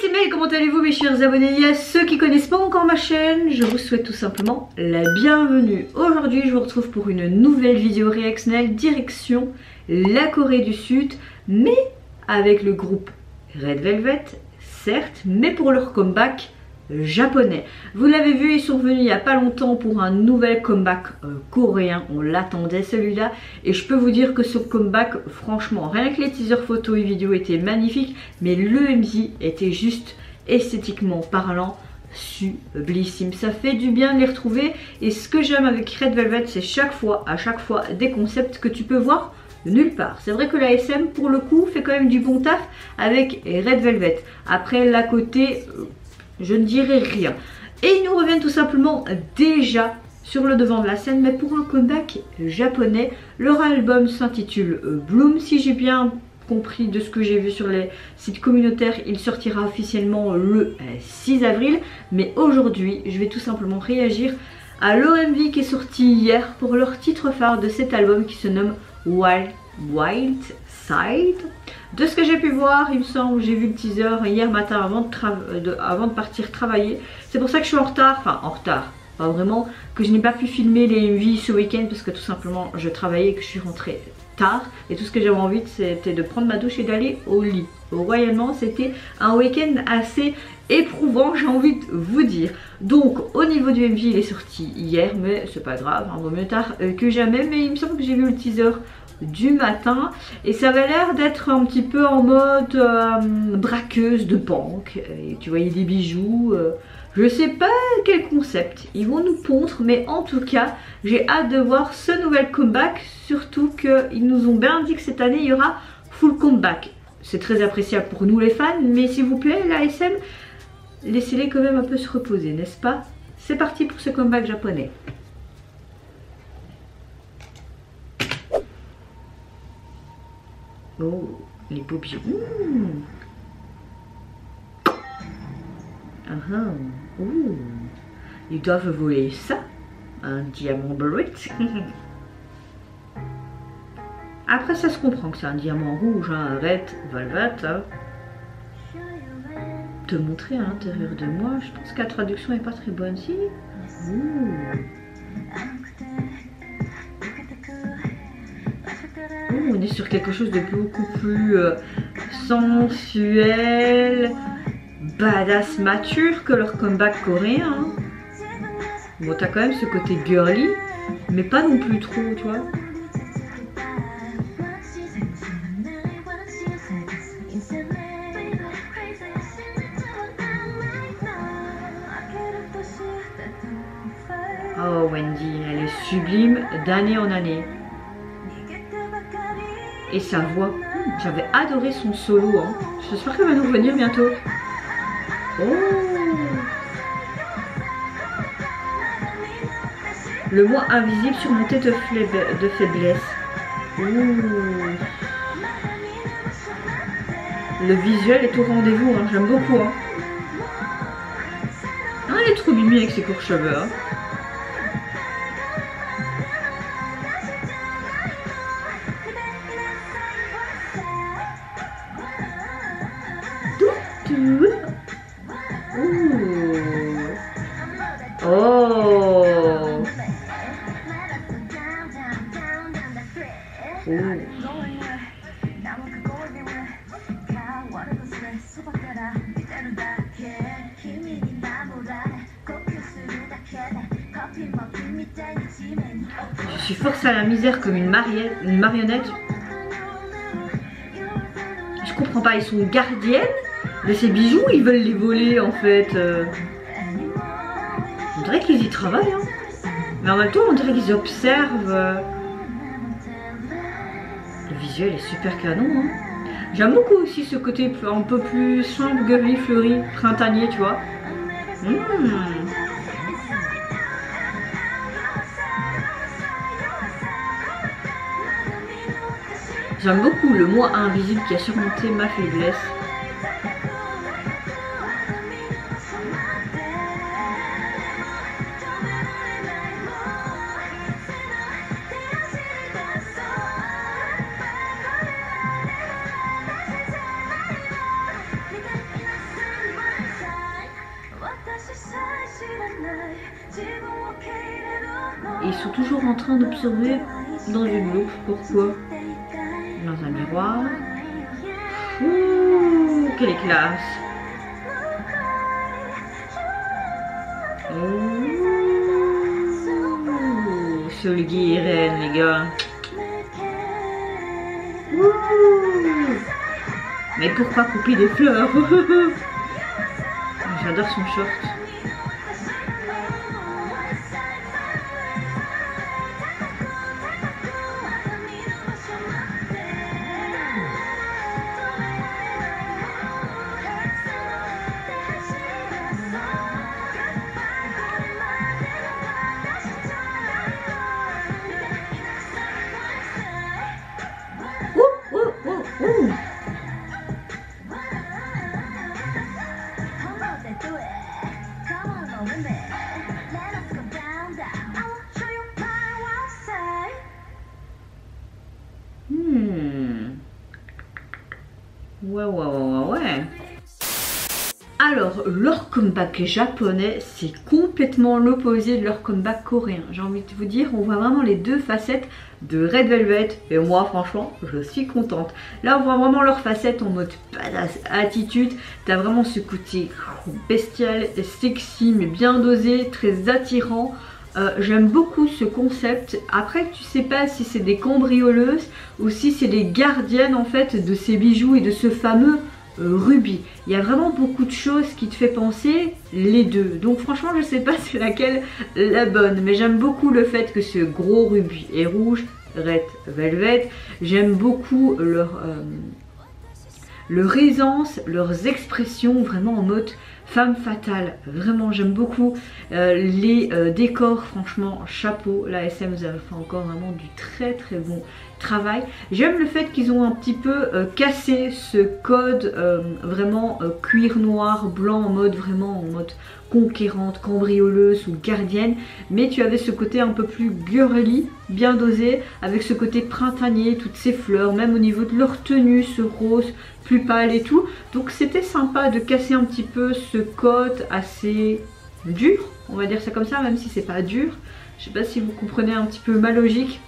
c'est Mel, comment allez-vous mes chers abonnés? Et à ceux qui connaissent pas encore ma chaîne, je vous souhaite tout simplement la bienvenue. Aujourd'hui je vous retrouve pour une nouvelle vidéo réactionnelle direction la Corée du Sud, mais avec le groupe Red Velvet, certes, mais pour leur comeback japonais. Vous l'avez vu, ils sont venus il n'y a pas longtemps pour un nouvel comeback coréen. On l'attendait celui-là et je peux vous dire que ce comeback, franchement, rien que les teasers photos et vidéos étaient magnifiques, mais le MV était juste esthétiquement parlant sublissime. Ça fait du bien de les retrouver et ce que j'aime avec Red Velvet, c'est à chaque fois des concepts que tu peux voir nulle part. C'est vrai que la SM pour le coup fait quand même du bon taf avec Red Velvet. Après l'à côté, je ne dirais rien. Et ils nous reviennent tout simplement déjà sur le devant de la scène, mais pour un comeback japonais. Leur album s'intitule Bloom, si j'ai bien compris de ce que j'ai vu sur les sites communautaires. Il sortira officiellement le 6 avril. Mais aujourd'hui, je vais tout simplement réagir à l'OMV qui est sorti hier pour leur titre phare de cet album qui se nomme Wild Side. De ce que j'ai pu voir, il me semble, j'ai vu le teaser hier matin avant de partir travailler. C'est pour ça que je suis en retard, enfin en retard, pas vraiment, que je n'ai pas pu filmer les MV ce week-end parce que tout simplement je travaillais et que je suis rentrée tard. Et tout ce que j'avais envie c'était de prendre ma douche et d'aller au lit. Royalement, c'était un week-end assez éprouvant, j'ai envie de vous dire. Donc au niveau du MV, il est sorti hier, mais c'est pas grave, hein, vaut mieux tard que jamais. Mais il me semble que j'ai vu le teaser du matin et ça avait l'air d'être un petit peu en mode braqueuse de banque. Et tu voyais des bijoux, je sais pas quel concept ils vont nous pondre, mais en tout cas j'ai hâte de voir ce nouvel comeback, surtout qu'ils nous ont bien dit que cette année il y aura full comeback. C'est très appréciable pour nous les fans, mais s'il vous plaît la SM, laissez-les quand même un peu se reposer, n'est-ce pas? C'est parti pour ce comeback japonais. Oh, les beaux bijoux. Ils doivent voler ça. Un diamant brut. Après, ça se comprend que c'est un diamant rouge, hein, Red Velvet. Hein. Te montrer à l'intérieur de moi, je pense que la traduction est pas très bonne, si. On est sur quelque chose de beaucoup plus sensuel, badass, mature que leur comeback coréen. Hein. Bon, t'as quand même ce côté girly, mais pas non plus trop, tu vois. Oh, Wendy, elle est sublime d'année en année. Et sa voix, j'avais adoré son solo. Hein. J'espère qu'elle va nous revenir bientôt. Oh, le moi invisible surmonté de faiblesse. Le visuel est au rendez-vous, hein. J'aime beaucoup. Hein. Ah, elle est trop mimi avec ses courts cheveux. Hein. Oh. Je suis forcée à la misère comme une marionnette. Je comprends pas, ils sont gardiennes de ces bijoux, ils veulent les voler en fait. On dirait qu'ils y travaillent, hein. Mais en même temps on dirait qu'ils observent. Le visuel est super canon, hein. J'aime beaucoup aussi ce côté un peu plus simple, girly, fleuri, printanier, tu vois. J'aime beaucoup le moi invisible qui a surmonté ma faiblesse. ils sont toujours en train d'observer dans une loupe. Pourquoi? Dans un miroir. Ouh, quelle classe! Ouh, Solgi et Ren, les gars. Ouh. Mais pourquoi couper des fleurs? J'adore son short. Ouais. Alors, leur comeback japonais, c'est complètement l'opposé de leur comeback coréen. J'ai envie de vous dire, on voit vraiment les deux facettes de Red Velvet. Et moi, franchement, je suis contente. Là, on voit vraiment leurs facettes en mode badass attitude. T'as vraiment ce côté bestial, sexy, mais bien dosé, très attirant. J'aime beaucoup ce concept. Après, tu sais pas si c'est des cambrioleuses ou si c'est des gardiennes en fait de ces bijoux et de ce fameux rubis. Il y a vraiment beaucoup de choses qui te fait penser les deux. Donc franchement, je sais pas c'est laquelle la bonne, mais j'aime beaucoup le fait que ce gros rubis est rouge, Red Velvet. J'aime beaucoup leur aisance, leurs expressions vraiment en mode femme fatale. Vraiment, j'aime beaucoup les décors, franchement, chapeau. La SM, vous avez fait encore vraiment du très bon travail. J'aime le fait qu'ils ont un petit peu cassé ce code vraiment cuir noir, blanc, en mode conquérante, cambrioleuse ou gardienne, mais tu avais ce côté un peu plus girly, bien dosé, avec ce côté printanier, toutes ces fleurs, même au niveau de leur tenue, ce rose plus pâle et tout. Donc c'était sympa de casser un petit peu ce code assez dur, on va dire ça comme ça, même si c'est pas dur. Je sais pas si vous comprenez un petit peu ma logique.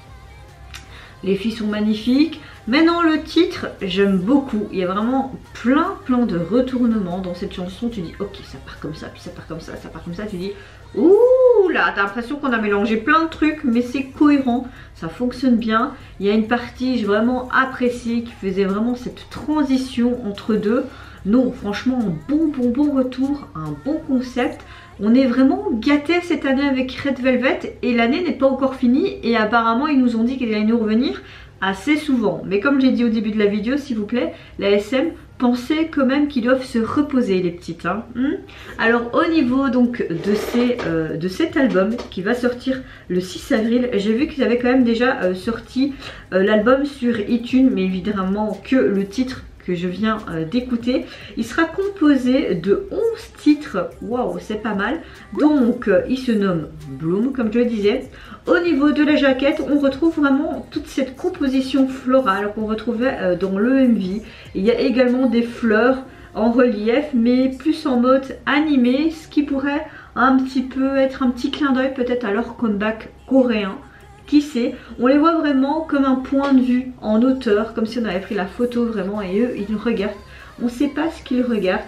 Les filles sont magnifiques. Maintenant le titre, j'aime beaucoup. Il y a vraiment plein de retournements dans cette chanson. Tu dis ok, ça part comme ça, puis ça part comme ça, ça part comme ça. Tu dis ouh là, t'as l'impression qu'on a mélangé plein de trucs, mais c'est cohérent, ça fonctionne bien. Il y a une partie j'ai vraiment appréciée qui faisait vraiment cette transition entre deux. Non, franchement, un bon retour, un bon concept. On est vraiment gâtés cette année avec Red Velvet et l'année n'est pas encore finie et apparemment ils nous ont dit qu'ils allaient nous revenir assez souvent. Mais comme j'ai dit au début de la vidéo, s'il vous plaît, la SM, pensez quand même qu'ils doivent se reposer les petites. Hein. Alors au niveau donc de cet album qui va sortir le 6 avril, j'ai vu qu'ils avaient quand même déjà sorti l'album sur iTunes, mais évidemment que le titre que je viens d'écouter. Il sera composé de 11 titres, waouh, c'est pas mal. Donc il se nomme Bloom, comme je le disais. Au niveau de la jaquette, on retrouve vraiment toute cette composition florale qu'on retrouvait dans l'EMV. Il y a également des fleurs en relief, mais plus en mode animé, ce qui pourrait un petit peu être un petit clin d'œil peut-être à leur comeback coréen. Qui sait, on les voit vraiment comme un point de vue en hauteur, comme si on avait pris la photo vraiment et eux ils nous regardent. On ne sait pas ce qu'ils regardent.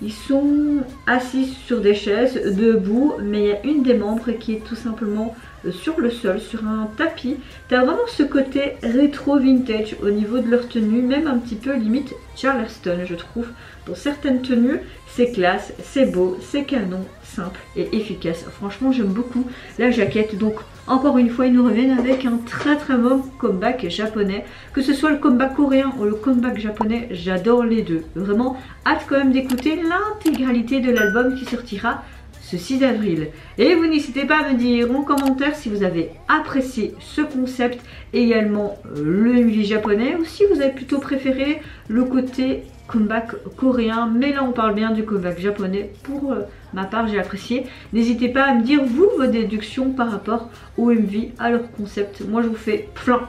Ils sont assis sur des chaises, debout, mais il y a une des membres qui est tout simplement sur le sol, sur un tapis. Tu as vraiment ce côté rétro vintage au niveau de leur tenue, même un petit peu limite Charleston je trouve. Pour certaines tenues, c'est classe, c'est beau, c'est canon, simple et efficace. Franchement j'aime beaucoup la jaquette. Donc encore une fois ils nous reviennent avec un très bon comeback japonais. Que ce soit le comeback coréen ou le comeback japonais, j'adore les deux. Vraiment hâte quand même d'écouter l'intégralité de l'album qui sortira ce 6 avril. Et vous n'hésitez pas à me dire en commentaire si vous avez apprécié ce concept, également le MV japonais, ou si vous avez plutôt préféré le côté comeback coréen, mais là on parle bien du comeback japonais. Pour ma part j'ai apprécié. N'hésitez pas à me dire vous vos déductions par rapport au MV, à leur concept. Moi je vous fais plein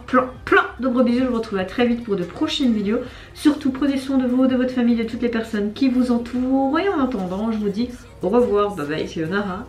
de gros bisous. Je vous retrouve à très vite pour de prochaines vidéos. Surtout prenez soin de vous, de votre famille, de toutes les personnes qui vous entourent. Et en attendant je vous dis au revoir, bye bye, c'est Yonara.